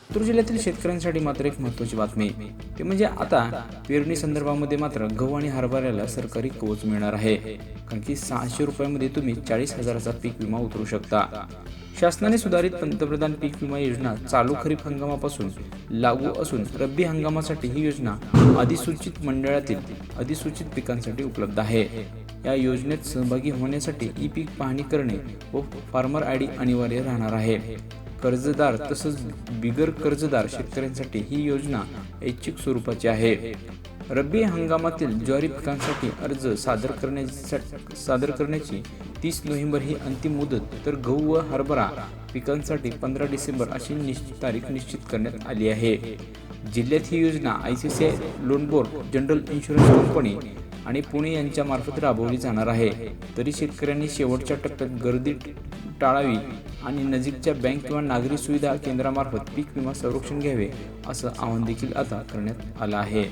लातूर जिल्ह्यातील शेतकऱ्यांसाठी मात्र एक महत्त्वाची बातमी, ते म्हणजे आता पेरणी संदर्भामध्ये मात्र गहू आणि हरभऱ्याला सरकारी कवच मिळणार आहे. कारण की 600 रुपयामध्ये तुम्ही 40,000चा पीक विमा उतरू शकता. शासनाने सुधारित पंतप्रधान पीक विमा योजना चालू खरीप हंगामापासून लागू असून रब्बी हंगामासाठी ही योजना अधिसूचित मंडळातील अधिसूचित पिकांसाठी उपलब्ध आहे. या योजनेत सहभागी होण्यासाठी ई पीक पाहणी करणे व फार्मर आयडी अनिवार्य राहणार आहे. कर्जदार तसंच बिगर कर्जदार शेतकऱ्यांसाठी ही योजना ऐच्छिक स्वरूपाची आहे. रब्बी हंगामातील ज्वारी पिकांसाठी अर्ज सादर करण्याची 30 नोव्हेंबर ही अंतिम मुदत, तर गहू व हरभरा पिकांसाठी 15 डिसेंबर अशी तारीख निश्चित करण्यात आली आहे. जिल्ह्यात ही योजना ICICI loan board, general insurance company आणि पुणे यांच्या मार्फत राबवली जाणार आहे. तरी शेतकऱ्यांनी शेवटच्या टप्प्यात गर्दी टाळावी आणि नजीकच्या बँक किंवा नागरी सुविधा केंद्रामार्फत पीक विमा संरक्षण घ्यावे, असं आवाहन देखील आता करण्यात आलं आहे.